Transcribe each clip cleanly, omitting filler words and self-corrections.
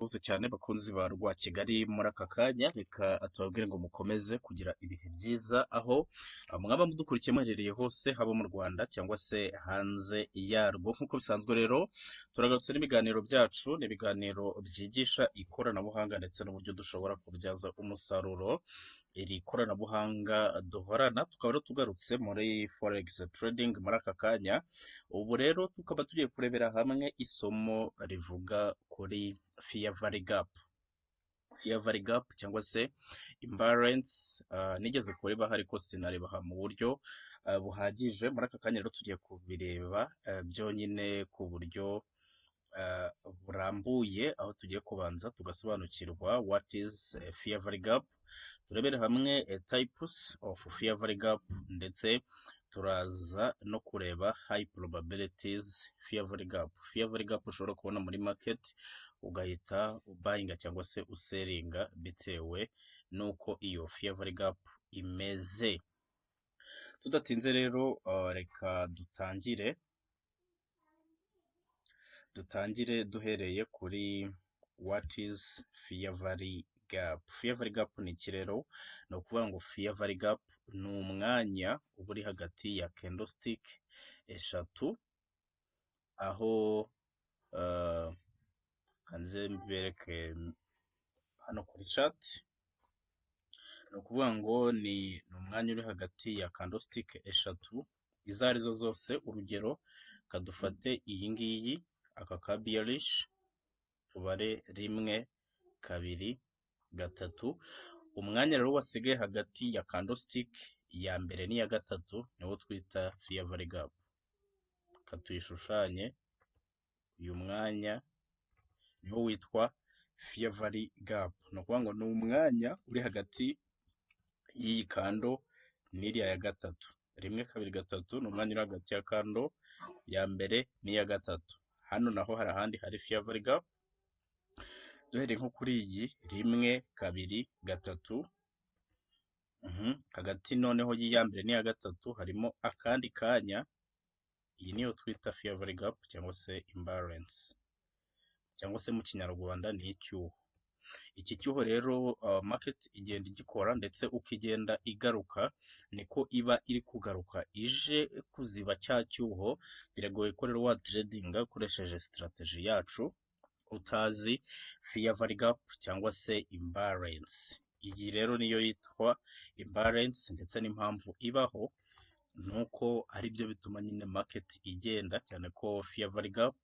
Murakoze cyane bakunzi ba Rwakigali muri aka kanya, reka tubabwire ngo mukomeze kugira ibihe byiza aho mwaba mudukurikiye muherereye hose, haba mu Rwanda cyangwa se hanze yarwo. Nk'uko bisanzwe rero turagarutse n'ibiganiro byacu, ni ibiganiro byigisha ikoranabuhanga ndetse n'uburyo dushobora kubyaza umusaruro iri koranabuhanga duhorana. Tukaba rero tugarutse muri forex trading muri aka kanya. Ubu rero tukaba tugiye kurebera hamwe isomo rivuga kuri fair value gap. Fair value gap cyangwa se imbalance, nigeze kurebaho ariko sinarebaha mu buryo buhagije. Muri aka kanya rero tugiye kubireba byonyine ku buryo burambuye, aho tugiye kubanza tugasobanukirwa what is fair value gap, turebere hamwe types of fair value gap, ndetse turaza no kureba high probabilities fair value gap. Fair value gap ushobora kubona muri market ugahita ubuyinga cyangwa se useringa bitewe nuko iyo fair value gap imeze. Tudatinze rero reka dutangire duhereye kuri what is fair value gap. Fair value gap ni iki rero? Ni ukuvuga ngo fair value gap ni umwanya uba uri hagati ya candlestick eshatu, aho hanze mbereke hano kuri chart. Ni ukuvuga ngo ni umwanya uri hagati ya candlestick eshatu izo arizo zose. Urugero kadufate iyi ngiyi, aka ka bearish, tubare 1 2 3. Umwanya rero wasigaye hagati ya candlestick ya mbere n'iya gatatu niwo twita fair value gap. Katuyishushanye, uyu mwanya niwo witwa fair value gap. Ni ukuvuga ngo ni umwanya uri hagati y'iyi kando n'iriya ya gatatu. 1 2 3 ni umwanya uri hagati ya kando ya mbere n'iya gatatu. Hano naho hari ahandi hari fair value gap. Duhereye nko kuri iyi 1 2 3, hagati noneho y'iya mbere n'iya gatatu harimo akandi kanya. Iyi niyo twita fair value gap cyangwa se imbalance, cyangwa se mu kinyarwanda ni icyuho. Iki cyuho rero market igenda igikora, ndetse uko igenda igaruka niko iba iri kugaruka ije kuziba cya cyuho. Biragoye ko rero wa trading ukoresheje strategy yacu utazi fair value gap cyangwa se imbalance. Iyi rero niyo yitwa imbalance, ndetse n'impamvu ibaho nuko ari byo bituma nyine market igenda, cyane ko fair value gap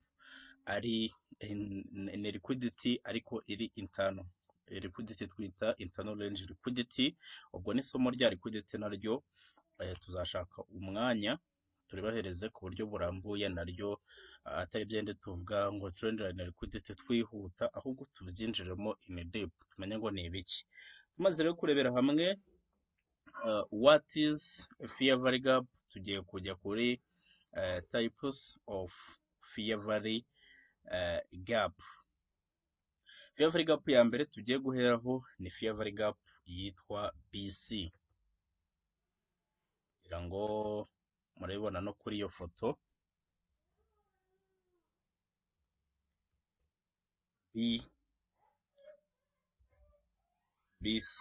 ari ni liquidity ariko iri internal. Liquidity twita internal range liquidity. Ubwo ni isomo rya liquidity naryo tuzashaka umwanya turibahereze ku buryo burambuye, naryo atari byende tuvuga ngo trend line liquidity twihuta, ahubwo tubyinjiremo in deep tumenye ngo ni ibiki. Tumaze rero kurebera hamwe what is fair value gap, tugiye kujya kuri types of fair value gap. Fair value gap ya mbere tugiye guheraho ni fair value gap yitwa BC. kugira ngo murabibona no kuri iyo foto. BC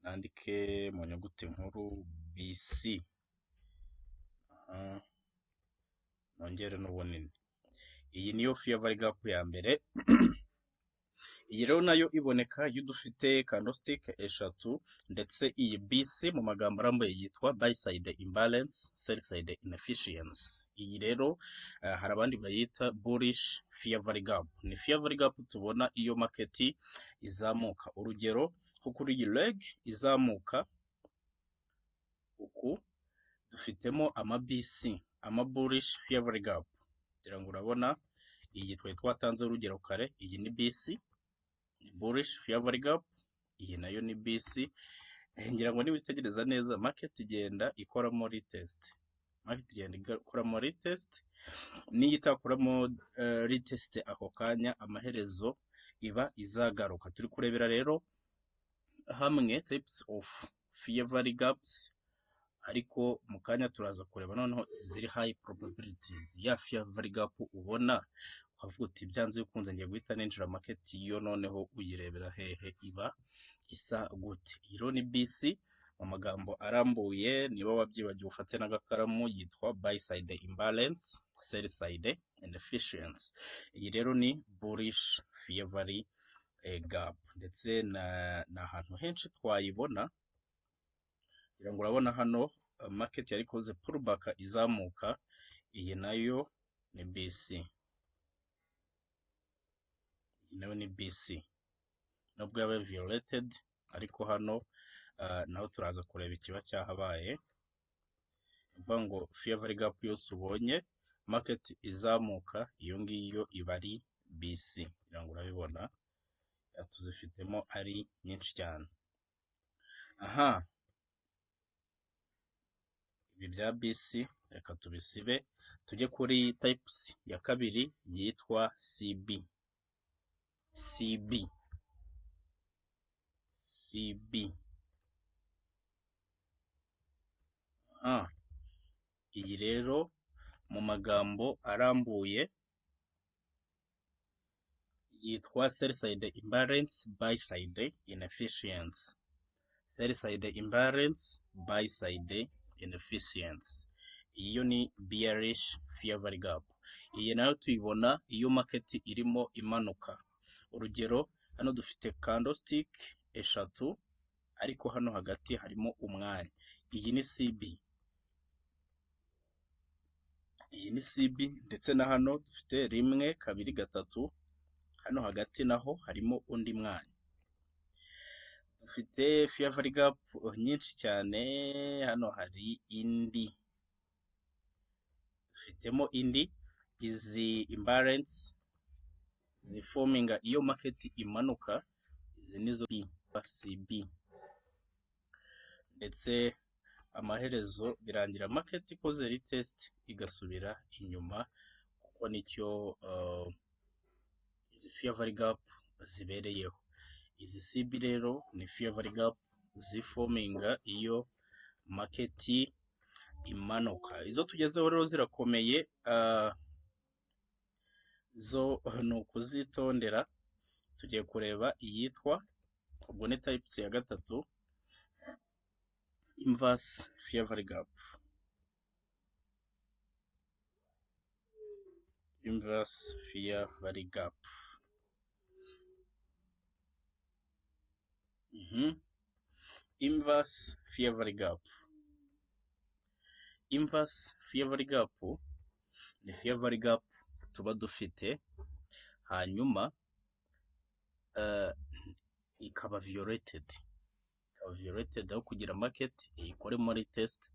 nandike mu nyuguti nkuru BC, nongere n'ubunini. Iyi niyo fair value gap ya mbere. Iyi rero nayo iboneka iyo dufite candlestick eshatu, ndetse iyi BC mu magambo arambuye yitwa buy side imbalance, sell side inefficiency. Iyi rero hari abandi bayita bullish fair value gap. Ni fair value gap tubona iyo market izamuka. Urugero nko kuri iyi leg izamuka uku, dufitemo ama BC, ama bullish fair value gap. Kugira ngo urabona iyi twatanze urugero kare, iyi ni BC bullish fair value gap, iyi nayo ni BC. Ngira ngo nibitegereza neza market igenda ikoramo retest. Market igenda ikoramo retest, niyo itakoramo retest ako kanya amaherezo iba izagaruka. Turi kurebera rero hamwe types of fair value gaps, ariko mu kanya turaza kureba noneho ziri high probabilities ya fair value gap ubona ukavuga uti byanze bikunze ngiye guhita ninjira market yo noneho uyirebera hehe iba isa gute. Iyi rero ni BC mu magambo arambuye, niba wabyibagiwe ufate n'agakaramu, yitwa buy side imbalance, sell side inefficiency. Iyi rero ni bullish fair value gap, ndetse na ahantu henshi twayibona kugira ngo urabona hano market yari koze pullback izamuka, iyi nayo ni BC, iyi nayo ni BC nubwo yabaye violated, ariko hano naho turaza kureba ikiba cyahabaye. Uvuga ngo fair value gap yose ubonye market izamuka, iyo ngiyo iba ari BC, kugira ngo urabibona tuzifitemo ari nyinshi cyane. Aha, ibi bya BC reka tubisibe, tujye kuri types ya kabiri yitwa CB. Iyi rero mu magambo arambuye yitwa sell side imbalance, buy side inefficiency. Sell side imbalance, buy side inefficiency. Iyo ni bearish fair value gap. Iyi nayo tuyibona iyo market irimo imanuka. Urugero hano dufite candlestick eshatu, ariko hano hagati harimo umwanya. Iyi ni CB, iyi ni CB, ndetse na hano dufite 1 2 3, hano hagati naho harimo undi mwanya. Dufite fair value gap nyinshi cyane, hano hari indi, dufitemo indi. Izi imbalance ziforminga iyo market imanuka, izi nizo CB, ndetse amaherezo birangira market ikoze retest igasubira inyuma, kuko nicyo izi fair value gap zibereyeho. Izi CB rero ni fair value gap ziforminga iyo market imanuka. Izo tugezeho rero zirakomeye, zo ni ukuzitondera. Tugiye kureba iyitwa, ubwo ni types ya gatatu, inverse fair value gap. Inverse fair value gap. Inverse fair value gap. Inverse fair value gap ni fair value gap tuba dufite, hanyuma ikaba violated. Aho kugira market ikore muri test,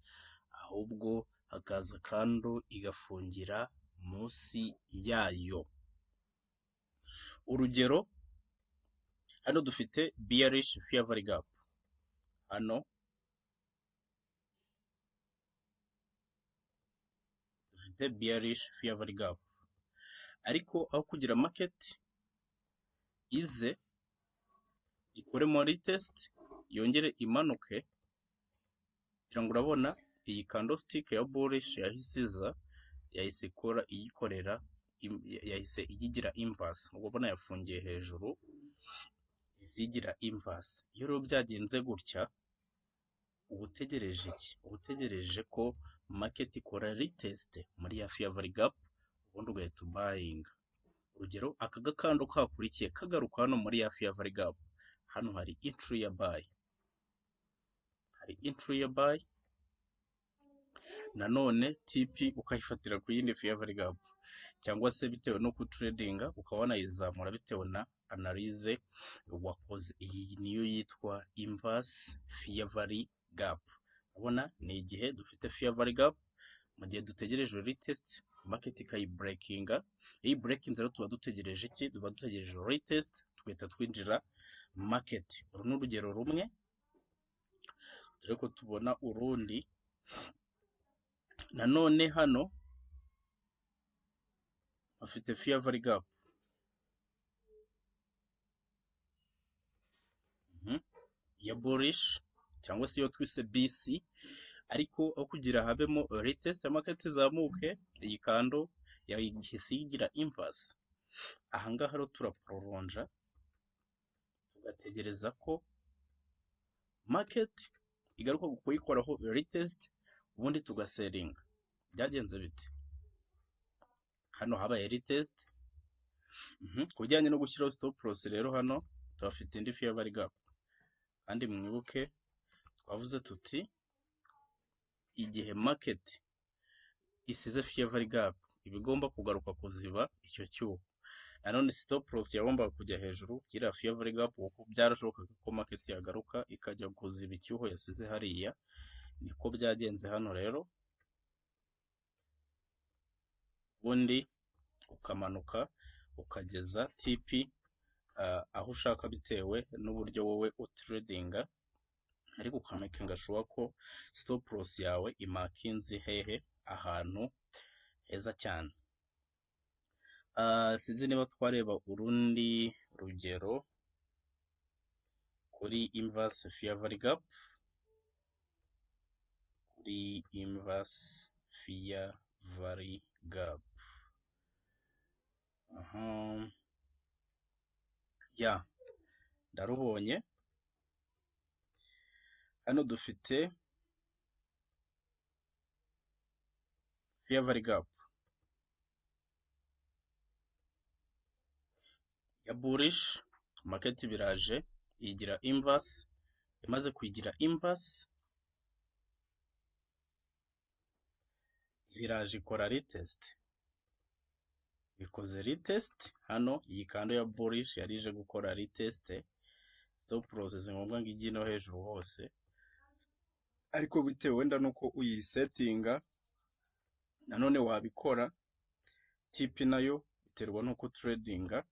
ahubwo hakaza kandi igafungira munsi yayo. Urugero hano dufite bearish fair value gap, hano dufite bearish fair value gap, ariko aho kugira market ize ikore muri test yongere imanuke, kugira ngo urabona iyi candlestick ya bullish yahise iza, yahise ikora iyikorera, yahise iyigira inverse. Ubona yafungiye hejuru, izigira inverse. Iyo rero byagenze gutya, ubutegereje iki? Ubutegereje ko market ikora retest muri ya fair value gap, ubundi ugahita buyinga. Urugero aka gakando kakurikiye kagaruka hano muri ya fair value gap, hano hari entry ya buy, nanone TP ukayifatira ku yindi fair value gap, cyangwa se bitewe no kutradinga ukaba wanayizamura bitewe na analyze wakoze. Iyi niyo yitwa inverse fair value gap. Urabona ni igihe dufite fair value gap, mu gihe dutegereje retest market ikayibreakinga. Iyi breaking rero tuba dutegereje iki? Tuba dutegereje retest, tugahita twinjira market. Uru ni urugero rumwe, dore ko tubona urundi. Nanone hano afite fair value gap, ya bullish cyangwa se iyo twise BC, ariko aho kugira habemo retest ya market izamuke, iyi kando yahise yigira inverse. ahangaha rero turaprolonja tugategereza ko market igaruka kuyikoraho retest ubundi tugaselinga. Byagenze bite? Hano habaye retest. Ku bijyanye no gushyiraho stop loss rero hano tuhafite indi fair value gap, kandi mwibuke twavuze tuti igihe market isize fair value gap iba igomba kugaruka kuziba icyo cyuho. Nanone stop loss yagombaga kujya hejuru kiriya fair value gap, kuko byarashobokaga ko market yagaruka ikajya kuziba icyuho yasize hariya. Niko byagenze hano rero, ubundi ukamanuka ukageza TP aho ushaka bitewe n'uburyo wowe utradinga, ariko ukamakinga sure ko stop loss yawe imakinze hehe, ahantu heza cyane. Sinzi niba twareba urundi rugero kuri inverse fair value gap, kuri inverse fair value gap. Ndarubonye hano dufite fair value gap ya bullish, market biraje igira inverse, imaze kuyigira inverse biraje ikora retest, bikoze retest hano. Iyi kando ya bullish yarije gukora retest, stop loss ngombwa ngo ijye no hejuru hose, ariko bitewe wenda nuko uyisetinga nanone wabikora. TP nayo biterwa nuko tradinga,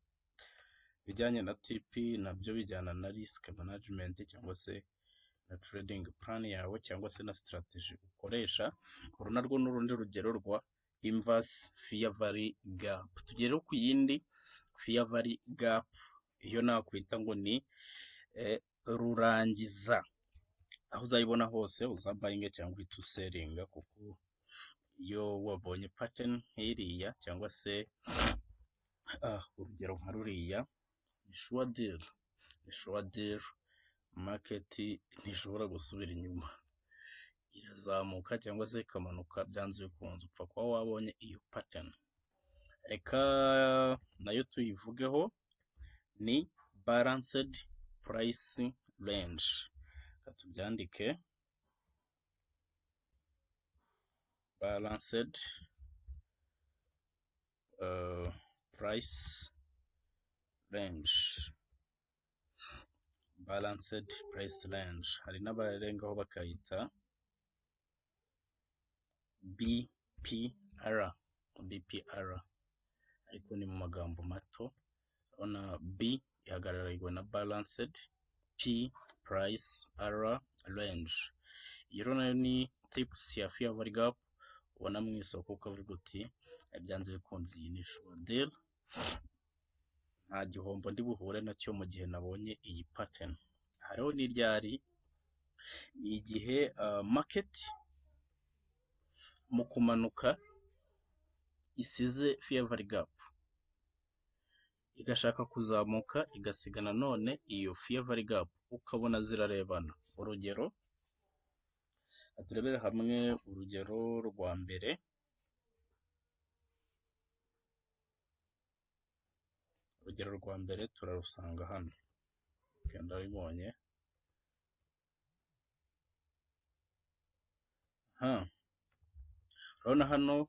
bijyanye na TP nabyo bijyana na risk management cyangwa se na trading plan yawe cyangwa se na strategy ukoresha. Uru narwo n'urundi rugero rwa inverse fair value gap. Tugere ku yindi fair value gap, iyo nakwita ngo ni rurangiza. Aho uzayibona hose uzabayinga cyangwa ituselinga, kuko iyo wabonye pattern nk'iriya cyangwa se urugero nka ruriya, ni sure deal, market ntishobora gusubira inyuma, irazamuka cyangwa se ikamanuka byanze bikunze, upfa kuba wabonye iyo pattern. Reka nayo tuyivugeho, ni balanced price range. Tubyandike balanced price range, balanced price range. Hari n'abarengaho bakayita BPR, ariko ni mu magambo mato. Urabona B ihagarariwe na balanced, P price, R range. Iyo nayo ni tips ya fair value gap ubona mu isoko ukavuga uti byanze bikunze iyi ni sure deal, nta gihombo ndi buhure nacyo mu gihe nabonye iyi pattern. Hariho n'iryari, igihe market mu kumanuka isize fair value gap igashaka kuzamuka igasiga nanone iyo fair value gap, ukabona zirarebana. Urugero, turebere hamwe urugero rwa mbere. Urugero rwa mbere turarusanga hano, ndabibonye. Urabona hano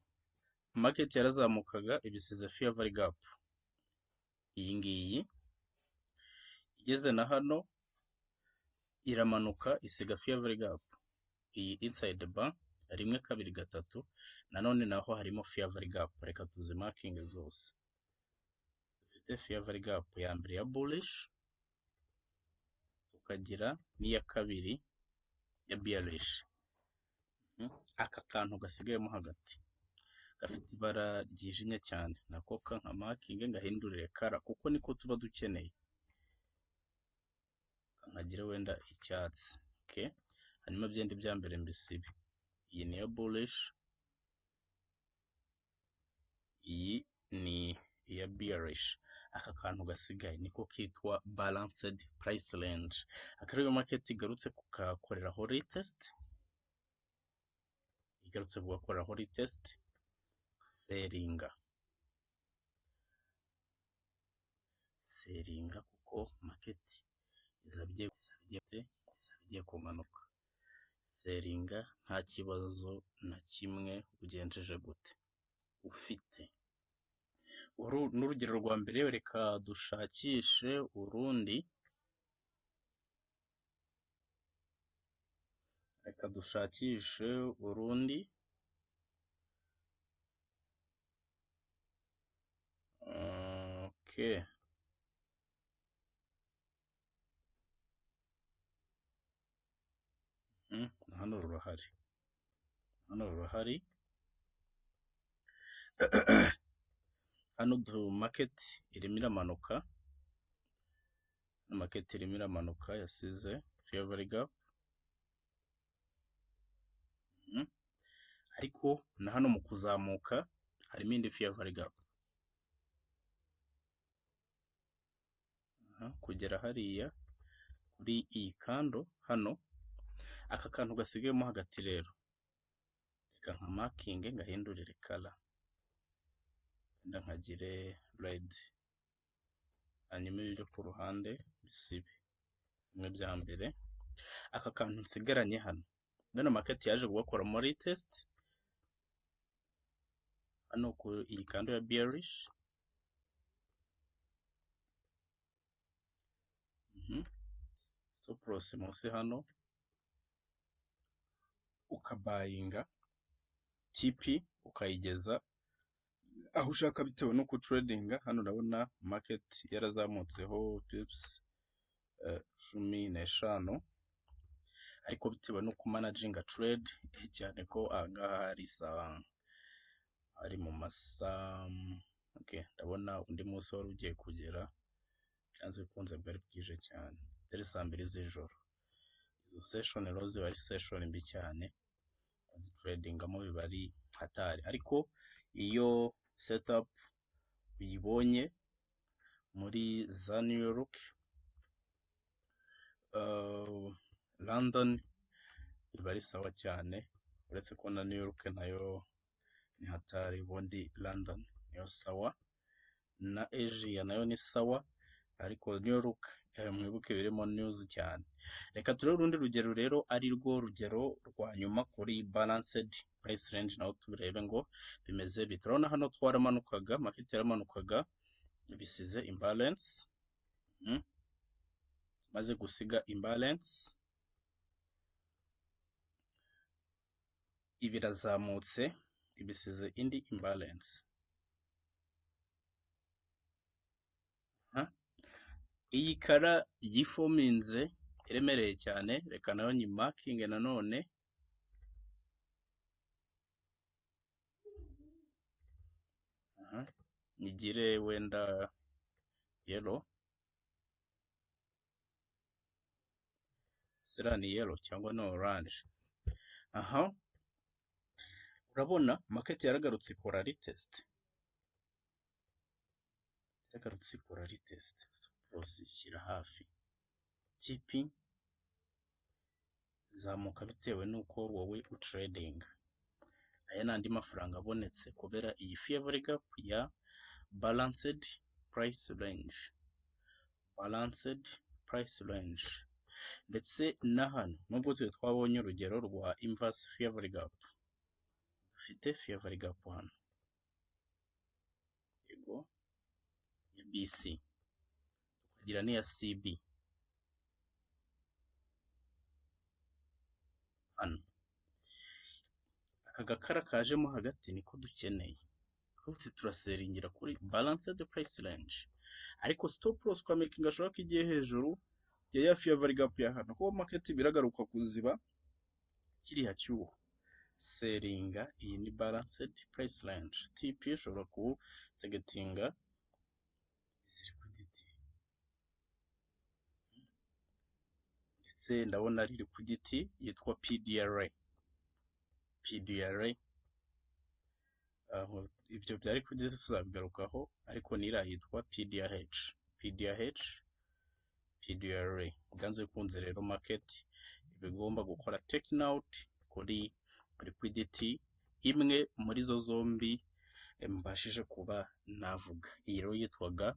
market yarazamukaga ibisize fair value gap, iyi ngiyi igeze na hano iramanuka isiga fair value gap, iyi inside bar 1 2 3, nanone naho harimo fair value gap. Reka tuzimakinge zose. Dufite fair value gap ya mbere ya bullish, tukagira n'iya kabiri ya bearish. Aka kantu gasigayemo hagati gafite ibara ryijimye cyane, nako nka makinge ngahindurire kara, kuko niko tuba dukeneye. Nkagira wenda icyatsi, okay. Hanyuma byenda bya mbere mbisibe. Iyi ni ya bullish, iyi ni iya bearish. Aka kantu gasigaye niko kitwa balanced price range. Akaba ariyo market igarutse kukakoreraho retest, igarutse kugakoreraho retest, seringa kuko market izabigiye kumanuka. Seringa nta kibazo na kimwe ugenjeje gute ufite. Uru n'urugero rwa mbere, reka dushakishe urundi. Okay. Hano rurahari. Hano market irimo iramanuka, yasize fair gap. Ariko na hano mu kuzamuka harimo indi fair gap. Kugera hariya kuri iyi kando hano, aka kantu gasigayemo hagati rero, reka nka marking ngahindurire color, wenda nkagire red, hanyuma ibyo ku ruhande bisibe bimwe bya mbere. Aka kantu nsigaranye hano, none market yaje kugakoramo retest hano ku iyi kando ya bearish. Stop loss munsi hano, ukabayinga TP ukayigeza aho ushaka bitewe no ku tradinga. Hano urabona market yarazamutseho pips 15, ariko bitewe no kumanaginga trade cyane ko ahangaha ari mu masaha. Okay, ndabona undi munsi wari ugiye kugera, byanze bikunze bwari bwije cyane, dore saa 2 z'ijoro. Izo session rero ziba ari session mbi cyane, tradingamo biba ari hatari. Ariko iyo setup uyibonye muri za New York, London biba ari sawa cyane, uretse ko na New York nayo ni hatari. Ubundi London niyo sawa, na Asia nayo ni sawa, ariko New York mwibuke birimo news cyane. Reka turebe urundi rugero rero, ari rwo rugero rwa nyuma kuri balanced price range, naho turebe ngo bimeze bite. Urabona hano twaramanukaga, market yaramanukaga, bisize imbalance. Maze gusiga imbalance, ibirazamutse, ibisize indi imbalance. Iyi kara yifominze iremereye cyane, reka nayo nyi marking nanone. Nyigire wenda yellow, sera ni yellow cyangwa no orange. Urabona market yaragarutse ikora retest, stop loss ishyira hafi, TP zamuka bitewe nuko wowe utrading. Aya n'andi mafaranga abonetse kubera iyi fair gap ya balanced price range. Ndetse na hano nubwo twabonye urugero rwa inverse fair gap, dufite fair gap hano, yego, ya BC, tukagira n'iya CB hano. Aka gakara kajemo hagati niko dukeneye, twese turaseringira kuri balanced price range. Ariko stop loss kwa making ashobora ko igiye hejuru ya fair gap ya hano, kuko market biragaruka kuziba kiriya cyuho. Seringa iyi ni balanced price range. TP ushobora kutegetinga liquidity, ndetse ndabona riri ku giti yitwa PDRA. aho ibyo byari kugeza tuzabigarukaho, ariko n'iriya yitwa PDRH, PDRH, PDRA. Byanze bikunze rero market iba igomba gukora taking out kuri liquidity imwe muri zo zombi mbashije kuba navuga. Iyi rero yitwaga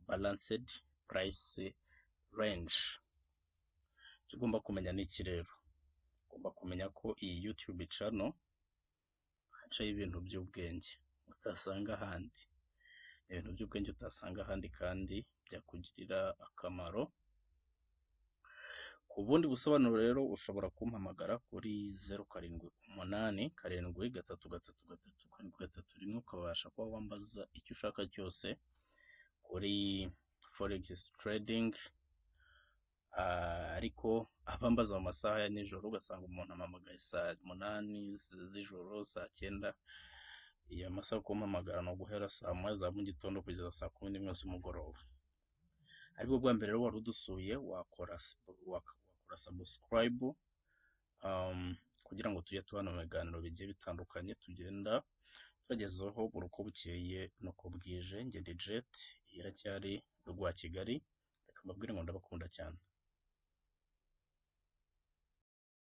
balanced price range. Icyo ugomba kumenya ni iki rero, ugomba kumenya ko iyi YouTube channel hacaho ibintu by'ubwenge utasanga ahandi, ibintu by'ubwenge utasanga ahandi kandi byakugirira akamaro. Ku bundi busobanuro rero ushobora kumpamagara kuri 0787333331 ukabasha kuba wambaza icyo ushaka cyose kuri forex trading, ariko abambaza mu masaha ya nijoro ugasanga umuntu ampamagaye saa 8 z'ijoro, saa 9. Iyo masaha yo kumpamagara ni uguhera saa 1 za mu gitondo kugeza saa 11 z'umugoroba. Ariko bwa mbere rero wari udusuye wakora subscribe kugira ngo tujye tubana mu biganiro bigiye bitandukanye tugenda tubagezaho buri uko bukeye nuko bwije. Njye ndi Jet, iracyari Rwa Kigali, reka mbabwire ngo ndabakunda cyane.